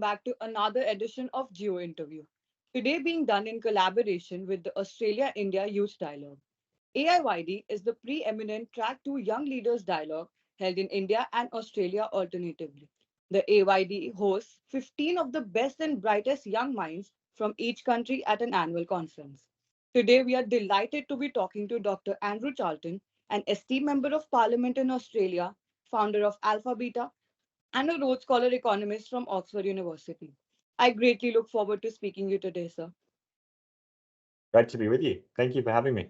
back to another edition of GeoInterview. Today being done in collaboration with the Australia-India Youth Dialogue. AIYD is the preeminent track to young leaders dialogue held in India and Australia alternatively. The AYD hosts 15 of the best and brightest young minds from each country at an annual conference. Today, we are delighted to be talking to Dr. Andrew Charlton, an esteemed member of Parliament in Australia, founder of Alpha Beta, and a Rhodes Scholar economist from Oxford University. I greatly look forward to speaking to you today, sir. Great to be with you. Thank you for having me.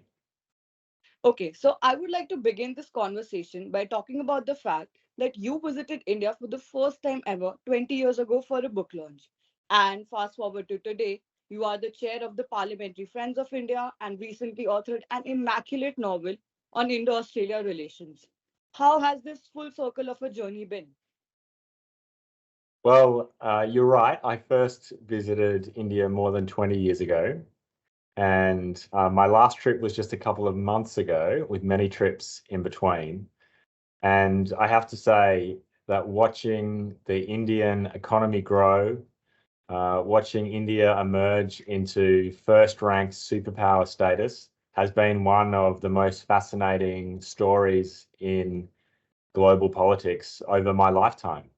Okay, so I would like to begin this conversation by talking about the fact that you visited India for the first time ever 20 years ago for a book launch. And fast forward to today, you are the chair of the Parliamentary Friends of India and recently authored an immaculate novel on Indo Australia relations. How has this full circle of a journey been? Well, you're right. I first visited India more than 20 years ago. And my last trip was just a couple of months ago, with many trips in between. And I have to say that watching the Indian economy grow, watching India emerge into first-ranked superpower status has been one of the most fascinating stories in global politics over my lifetime.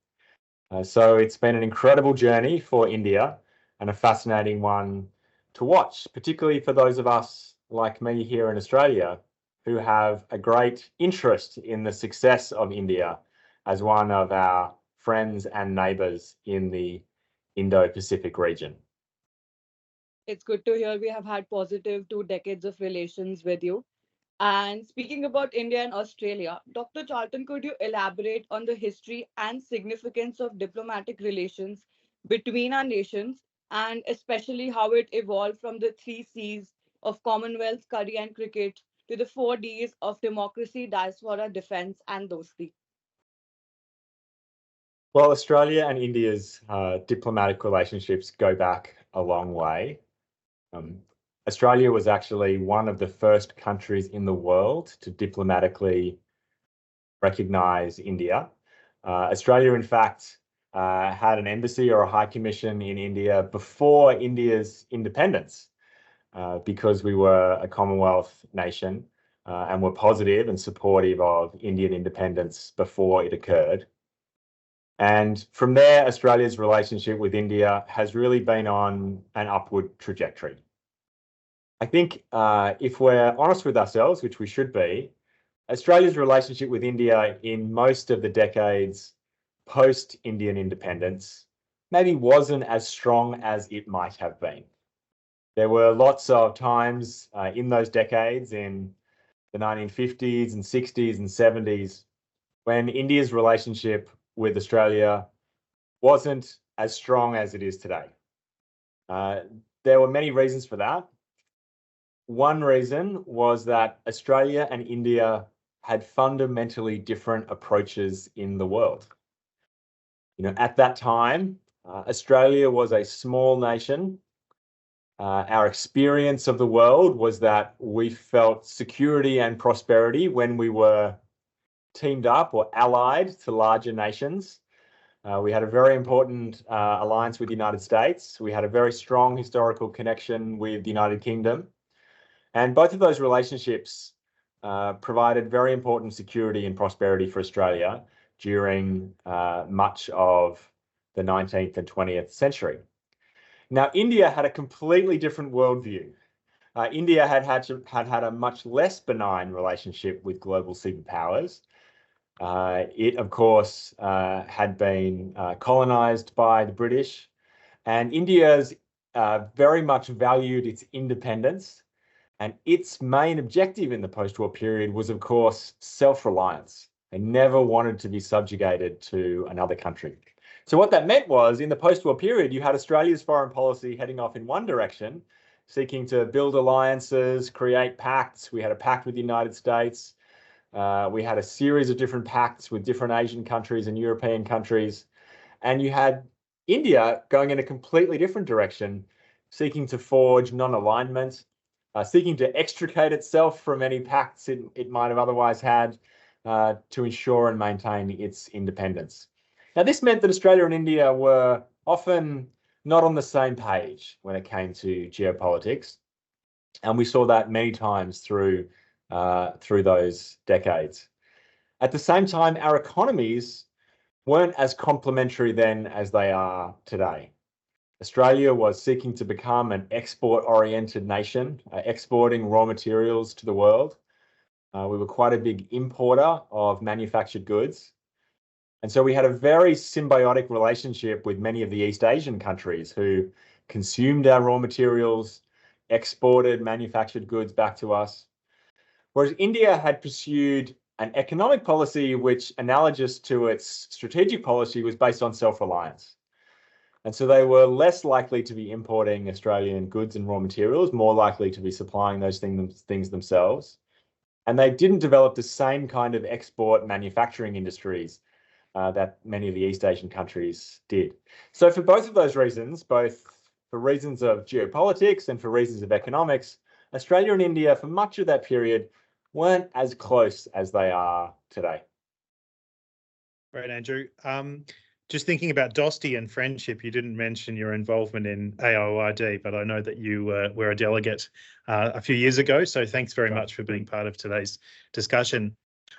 So it's been an incredible journey for India and a fascinating one to watch, particularly for those of us like me here in Australia who have a great interest in the success of India as one of our friends and neighbours in the Indo-Pacific region. It's good to hear we have had positive 2 decades of relations with you. And speaking about India and Australia, Dr. Charlton, could you elaborate on the history and significance of diplomatic relations between our nations, and especially how it evolved from the 3 C's of Commonwealth, curry, and cricket to the 4 D's of democracy, diaspora, defense, and dosti? Well, Australia and India's diplomatic relationships go back a long way. Australia was actually one of the first countries in the world to diplomatically recognise India. Australia, in fact, had an embassy or a high commission in India before India's independence, because we were a Commonwealth nation and were positive and supportive of Indian independence before it occurred. And from there, Australia's relationship with India has really been on an upward trajectory. I think if we're honest with ourselves, which we should be, Australia's relationship with India in most of the decades post-Indian independence maybe wasn't as strong as it might have been. There were lots of times in those decades, in the 1950s and 60s and 70s, when India's relationship with Australia wasn't as strong as it is today. There were many reasons for that. One reason was that Australia and India had fundamentally different approaches in the world. At that time, Australia was a small nation. Our experience of the world was that we felt security and prosperity when we were teamed up or allied to larger nations. We had a very important alliance with the United States. We had a very strong historical connection with the United Kingdom. And both of those relationships provided very important security and prosperity for Australia during much of the 19th and 20th century. Now, India had a completely different worldview. India had a much less benign relationship with global superpowers. It, of course, had been colonized by the British, and India's very much valued its independence. And its main objective in the post-war period was, of course, self-reliance. They never wanted to be subjugated to another country. So what that meant was, in the post-war period, you had Australia's foreign policy heading off in one direction, seeking to build alliances, create pacts. We had a pact with the United States. We had a series of different pacts with different Asian countries and European countries. And you had India going in a completely different direction, seeking to forge non-alignment, seeking to extricate itself from any pacts it might have otherwise had to ensure and maintain its independence. Now, this meant that Australia and India were often not on the same page when it came to geopolitics. And we saw that many times through those decades. At the same time, our economies weren't as complementary then as they are today. Australia was seeking to become an export-oriented nation, exporting raw materials to the world. We were quite a big importer of manufactured goods. And so we had a very symbiotic relationship with many of the East Asian countries who consumed our raw materials, exported manufactured goods back to us. Whereas India had pursued an economic policy which, analogous to its strategic policy, was based on self-reliance. And so they were less likely to be importing Australian goods and raw materials, more likely to be supplying those things themselves. And they didn't develop the same kind of export manufacturing industries that many of the East Asian countries did. So for both of those reasons, both for reasons of geopolitics and for reasons of economics, Australia and India, for much of that period, weren't as close as they are today. Great, Andrew. Just thinking about Dosti and friendship, you didn't mention your involvement in AIYD, but I know that you were a delegate a few years ago. So thanks very much for being part of today's discussion.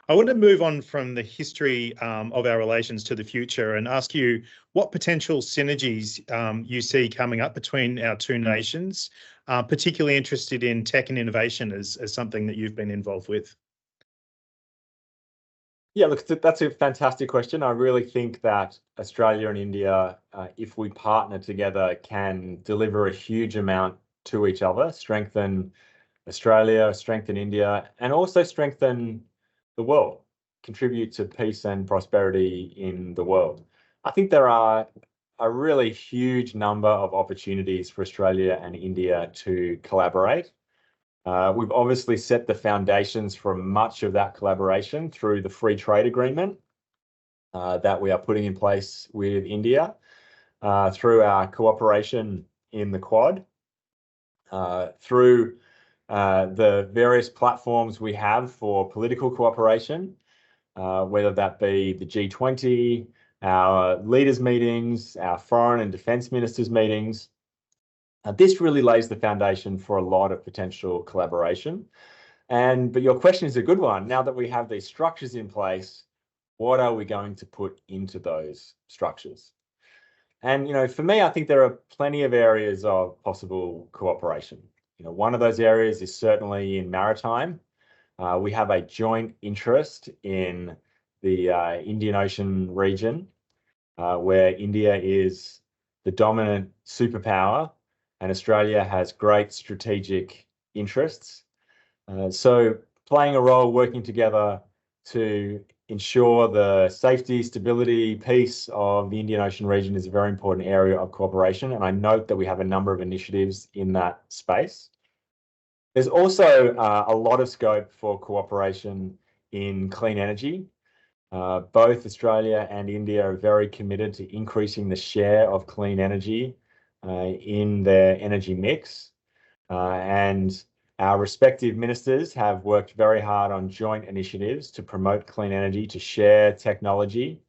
I want to move on from the history of our relations to the future and ask you what potential synergies you see coming up between our two nations, particularly interested in tech and innovation as something that you've been involved with. Yeah, look, that's a fantastic question. I really think that Australia and India, if we partner together, can deliver a huge amount to each other, strengthen Australia, strengthen India, and also strengthen the world, contribute to peace and prosperity in the world. I think there are a really huge number of opportunities for Australia and India to collaborate. We've obviously set the foundations for much of that collaboration through the free trade agreement that we are putting in place with India, through our cooperation in the Quad, through the various platforms we have for political cooperation, whether that be the G20, our leaders' meetings, our foreign and defence ministers' meetings. This really lays the foundation for a lot of potential collaboration. But your question is a good one. Now that we have these structures in place, what are we going to put into those structures? And, for me, I think there are plenty of areas of possible cooperation. One of those areas is certainly in maritime. We have a joint interest in the Indian Ocean region, where India is the dominant superpower and Australia has great strategic interests. So playing a role, working together to ensure the safety, stability, peace of the Indian Ocean region is a very important area of cooperation. And I note that we have a number of initiatives in that space. There's also a lot of scope for cooperation in clean energy. Both Australia and India are very committed to increasing the share of clean energy in their energy mix. And our respective ministers have worked very hard on joint initiatives to promote clean energy, to share technology,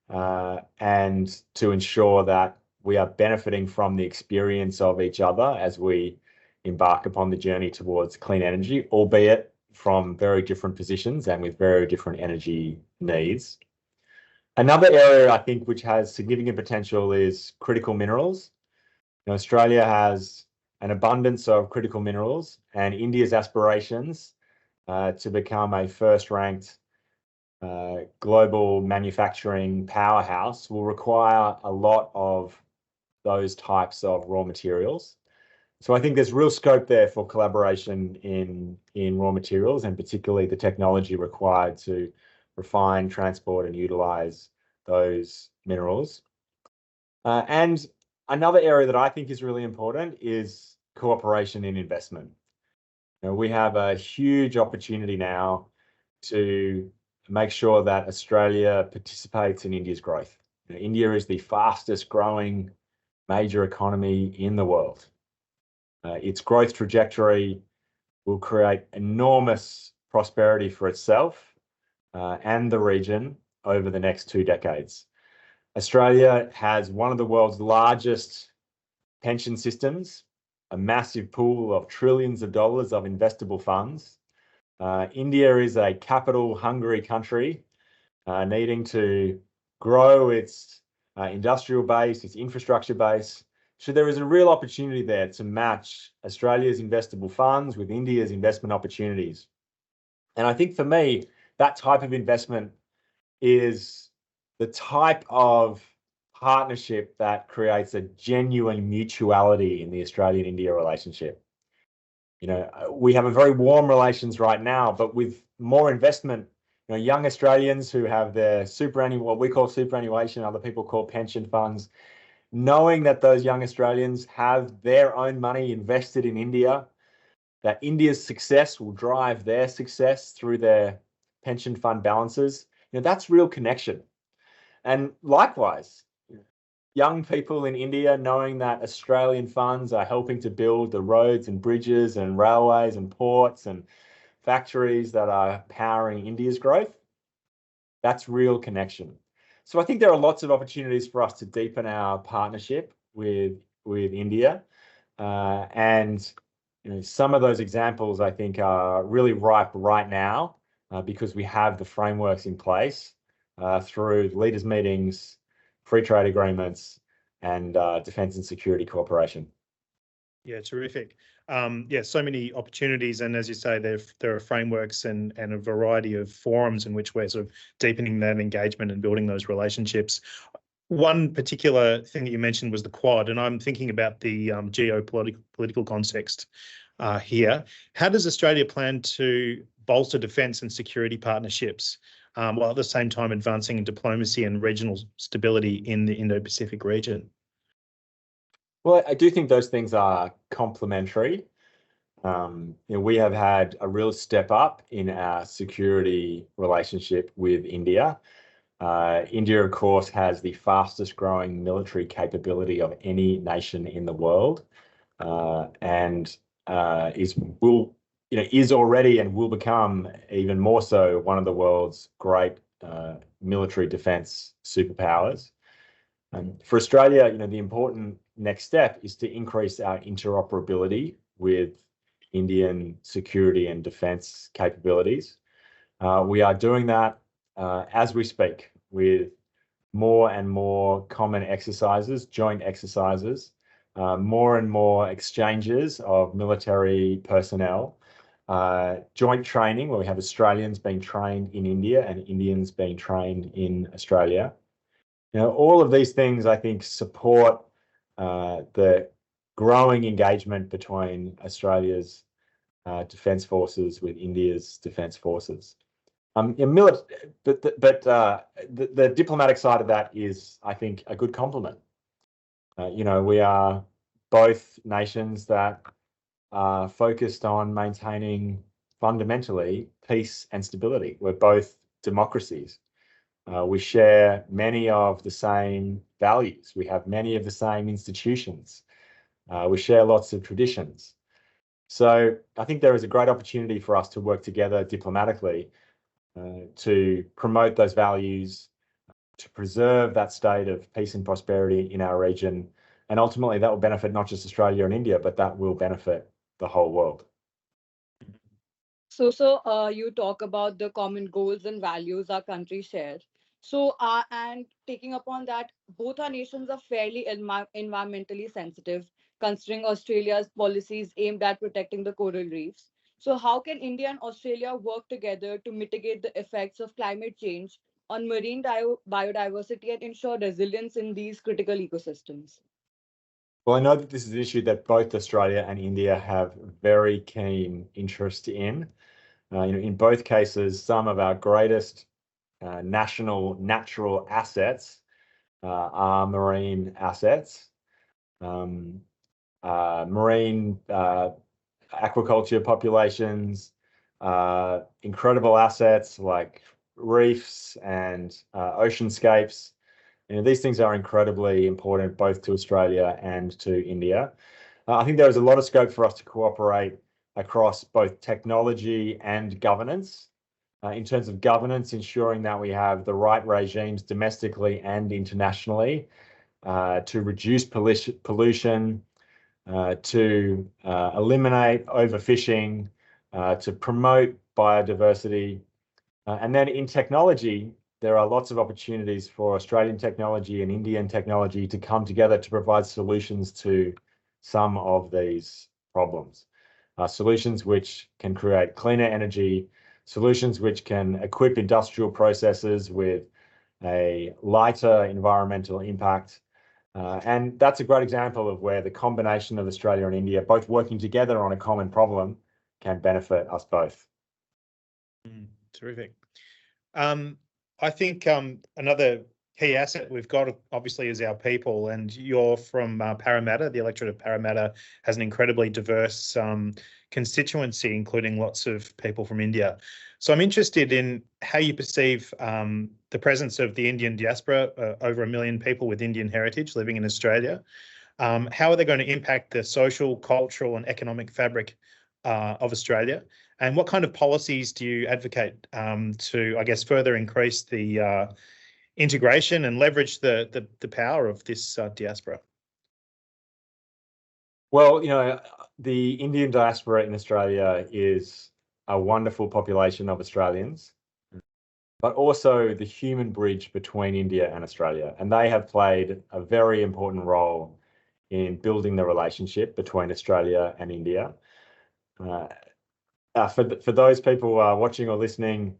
and to ensure that we are benefiting from the experience of each other as we embark upon the journey towards clean energy, albeit from very different positions and with very different energy needs. Another area I think which has significant potential is critical minerals. Australia has an abundance of critical minerals, and India's aspirations to become a first-ranked global manufacturing powerhouse will require a lot of those types of raw materials. So I think there's real scope there for collaboration in raw materials, and particularly the technology required to refine, transport, and utilize those minerals. And another area that I think is really important is cooperation in investment. We have a huge opportunity now to make sure that Australia participates in India's growth. India is the fastest growing major economy in the world. Its growth trajectory will create enormous prosperity for itself and the region over the next 2 decades. Australia has one of the world's largest pension systems, a massive pool of trillions of dollars of investable funds. India is a capital-hungry country needing to grow its industrial base, its infrastructure base. So there is a real opportunity there to match Australia's investable funds with India's investment opportunities. And I think for me, that type of investment is the type of partnership that creates a genuine mutuality in the Australian-India relationship. You know, we have a very warm relations right now, but with more investment, you know, young Australians who have their what we call superannuation, other people call pension funds, knowing that those young Australians have their own money invested in India, that India's success will drive their success through their pension fund balances, you know, that's real connection. And likewise, young people in India knowing that Australian funds are helping to build the roads and bridges and railways and ports and factories that are powering India's growth, that's real connection. So I think there are lots of opportunities for us to deepen our partnership with India. And you know, some of those examples I think are really ripe right now because we have the frameworks in place through leaders' meetings, free trade agreements, and defence and security cooperation. Yeah, terrific. Yeah, so many opportunities, and as you say, there are frameworks and a variety of forums in which we're sort of deepening that engagement and building those relationships. One particular thing that you mentioned was the Quad, and I'm thinking about the geopolitical context here. How does Australia plan to bolster defence and security partnerships while at the same time advancing diplomacy and regional stability in the Indo-Pacific region? Well, I do think those things are complementary. You know, we have had a real step up in our security relationship with India. India, of course, has the fastest growing military capability of any nation in the world, and is already and will become even more so one of the world's great military defence superpowers. For Australia, you know, the important next step is to increase our interoperability with Indian security and defence capabilities. We are doing that as we speak with more and more common exercises, joint exercises, more and more exchanges of military personnel, joint training where we have Australians being trained in India and Indians being trained in Australia. You know, all of these things, I think, support the growing engagement between Australia's defence forces with India's defence forces. The diplomatic side of that is, I think, a good complement. You know, we are both nations that are focused on maintaining fundamentally peace and stability. We're both democracies. We share many of the same values. We have many of the same institutions. We share lots of traditions. So I think there is a great opportunity for us to work together diplomatically to promote those values, to preserve that state of peace and prosperity in our region. And ultimately, that will benefit not just Australia and India, but that will benefit the whole world. So, you talk about the common goals and values our country shares. So, and taking upon that, both our nations are fairly environmentally sensitive, considering Australia's policies aimed at protecting the coral reefs. So, how can India and Australia work together to mitigate the effects of climate change on marine biodiversity and ensure resilience in these critical ecosystems? Well, I know that this is an issue that both Australia and India have very keen interest in. You know, in both cases, some of our greatest national natural assets are marine assets. Marine aquaculture populations, incredible assets like reefs and oceanscapes. You know, these things are incredibly important both to Australia and to India. I think there is a lot of scope for us to cooperate across both technology and governance. in terms of governance, ensuring that we have the right regimes domestically and internationally to reduce pollution, to eliminate overfishing, to promote biodiversity. And then in technology, there are lots of opportunities for Australian technology and Indian technology to come together to provide solutions to some of these problems. Solutions which can create cleaner energy, solutions which can equip industrial processes with a lighter environmental impact. And that's a great example of where the combination of Australia and India, both working together on a common problem, can benefit us both. Terrific. I think another key asset we've got, obviously, is our people. And you're from Parramatta. The electorate of Parramatta has an incredibly diverse constituency, including lots of people from India. So I'm interested in how you perceive the presence of the Indian diaspora, over 1 million people with Indian heritage living in Australia. How are they going to impact the social, cultural and economic fabric of Australia? And what kind of policies do you advocate to, I guess, further increase the integration and leverage the power of this diaspora? Well, you know, the Indian diaspora in Australia is a wonderful population of Australians, but also the human bridge between India and Australia. And they have played a very important role in building the relationship between Australia and India. For those people watching or listening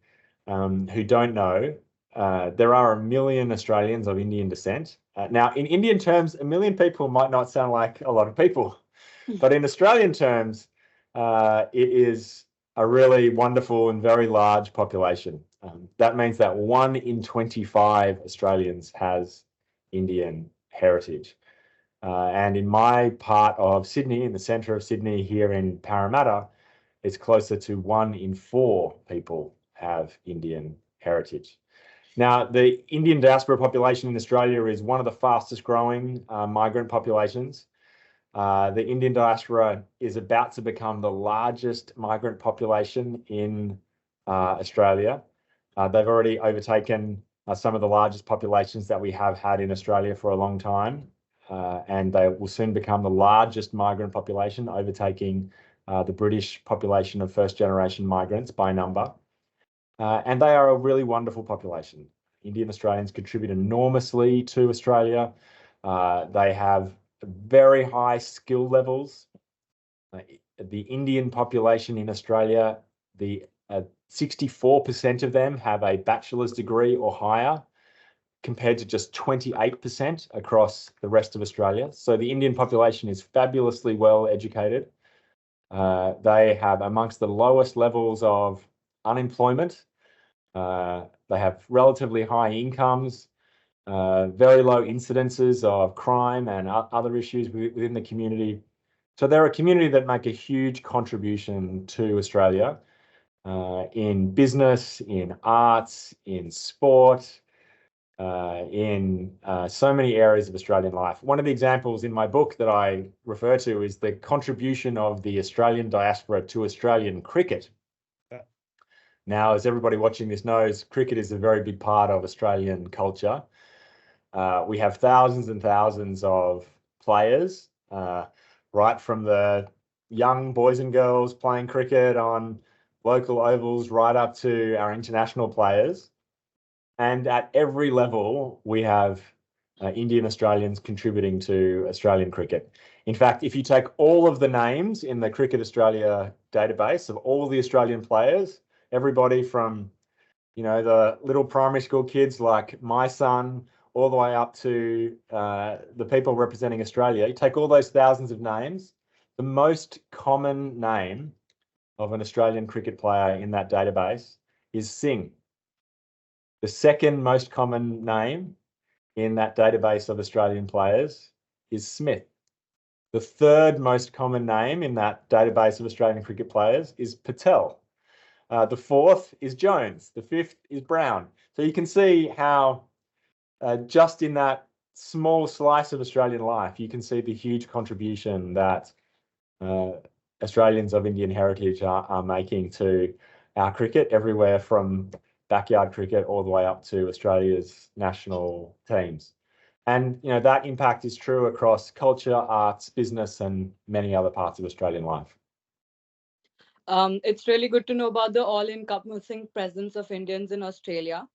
who don't know, there are 1 million Australians of Indian descent. Now, in Indian terms, 1 million people might not sound like a lot of people, but in Australian terms, it is a really wonderful and very large population. That means that 1 in 25 Australians has Indian heritage. And in my part of Sydney, in the centre of Sydney here in Parramatta, it's closer to 1 in 4 people have Indian heritage. Now, the Indian diaspora population in Australia is one of the fastest growing migrant populations. The Indian diaspora is about to become the largest migrant population in Australia. They've already overtaken some of the largest populations that we have had in Australia for a long time. And they will soon become the largest migrant population, overtaking the British population of first-generation migrants by number. And they are a really wonderful population. Indian Australians contribute enormously to Australia. They have very high skill levels. The Indian population in Australia, 64% of them have a bachelor's degree or higher, compared to just 28% across the rest of Australia. So the Indian population is fabulously well educated. They have amongst the lowest levels of unemployment. They have relatively high incomes, very low incidences of crime and other issues within the community. So they're a community that make a huge contribution to Australia in business, in arts, in sport, in so many areas of Australian life. One of the examples in my book that I refer to is the contribution of the Australian diaspora to Australian cricket. Now, as everybody watching this knows, cricket is a very big part of Australian culture. We have thousands and thousands of players, right from the young boys and girls playing cricket on local ovals right up to our international players. And at every level, we have Indian Australians contributing to Australian cricket. In fact, if you take all of the names in the Cricket Australia database of all the Australian players, everybody from, you know, the little primary school kids like my son, all the way up to the people representing Australia, you take all those thousands of names, the most common name of an Australian cricket player in that database is Singh. The second most common name in that database of Australian players is Smith. The third most common name in that database of Australian cricket players is Patel. The fourth is Jones. The fifth is Brown. So you can see how just in that small slice of Australian life, you can see the huge contribution that Australians of Indian heritage are making to our cricket, everywhere from backyard cricket all the way up to Australia's national teams. And that impact is true across culture, arts, business, and many other parts of Australian life. It's really good to know about the all-encompassing presence of Indians in Australia.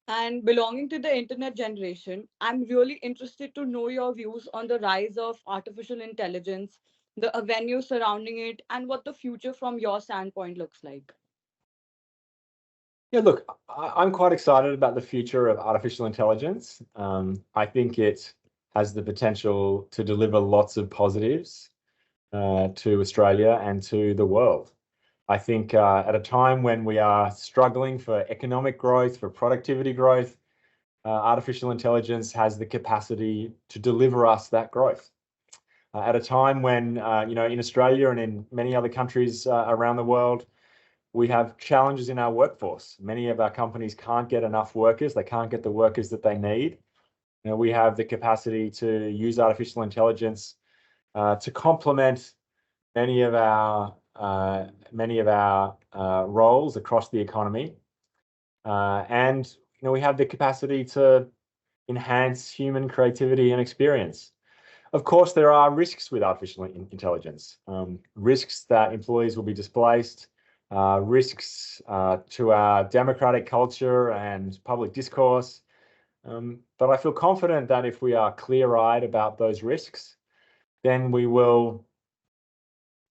And belonging to the internet generation, I'm really interested to know your views on the rise of artificial intelligence, the avenues surrounding it, and what the future from your standpoint looks like. Yeah, look, I'm quite excited about the future of artificial intelligence. I think it has the potential to deliver lots of positives to Australia and to the world. I think at a time when we are struggling for economic growth, for productivity growth, artificial intelligence has the capacity to deliver us that growth. At a time when, in Australia and in many other countries around the world, we have challenges in our workforce. Many of our companies can't get enough workers. They can't get the workers that they need. We have the capacity to use artificial intelligence to complement many of our roles across the economy, and we have the capacity to enhance human creativity and experience. Of course, there are risks with artificial intelligence, risks that employees will be displaced, risks to our democratic culture and public discourse. But I feel confident that if we are clear-eyed about those risks, then we will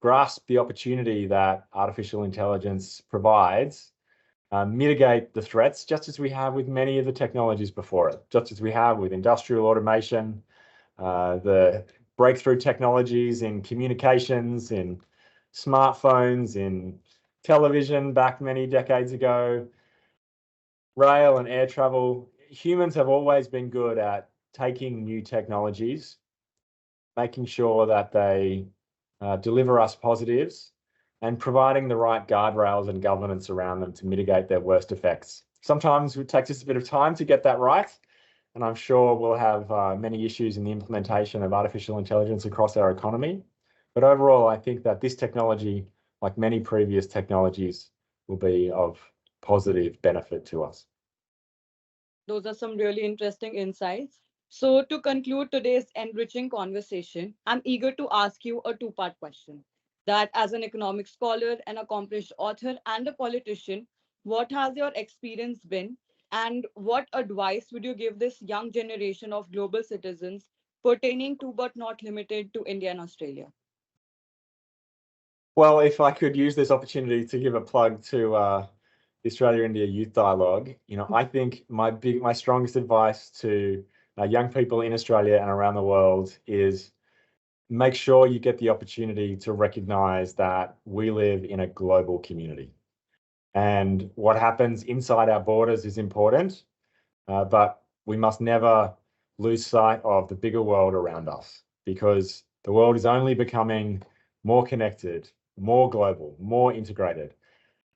grasp the opportunity that artificial intelligence provides, mitigate the threats, just as we have with many of the technologies before it, just as we have with industrial automation, the breakthrough technologies in communications, in smartphones, in television back many decades ago, rail and air travel. Humans have always been good at taking new technologies, making sure that they deliver us positives, and providing the right guardrails and governance around them to mitigate their worst effects. Sometimes it takes us a bit of time to get that right, and I'm sure we'll have many issues in the implementation of artificial intelligence across our economy. But overall, I think that this technology, like many previous technologies, will be of positive benefit to us. Those are some really interesting insights. So, to conclude today's enriching conversation, I'm eager to ask you a two-part question. That, as an economic scholar, an accomplished author, and a politician, what has your experience been? And what advice would you give this young generation of global citizens pertaining to but not limited to India and Australia? Well, if I could use this opportunity to give a plug to the Australia-India Youth Dialogue, I think my strongest advice to young people in Australia and around the world is make sure you get the opportunity to recognise that we live in a global community. And what happens inside our borders is important, but we must never lose sight of the bigger world around us, because the world is only becoming more connected, more global, more integrated.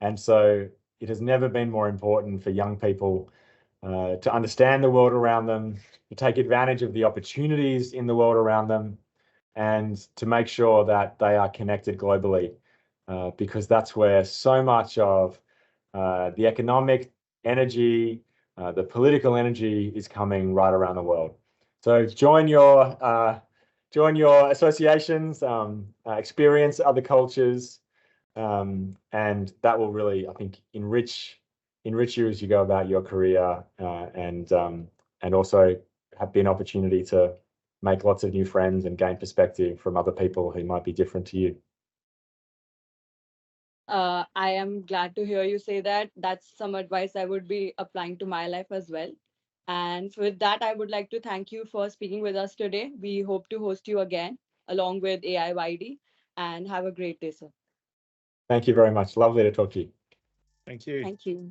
And so it has never been more important for young people to understand the world around them, to take advantage of the opportunities in the world around them, and to make sure that they are connected globally, because that's where so much of the economic energy, the political energy is coming right around the world. So join your associations, experience other cultures, and that will really, I think, enrich you as you go about your career, and also be an opportunity to make lots of new friends and gain perspective from other people who might be different to you. I am glad to hear you say that. That's some advice I would be applying to my life as well. And with that, I would like to thank you for speaking with us today. We hope to host you again along with AIYD, and have a great day, sir. Thank you very much. Lovely to talk to you. Thank you. Thank you.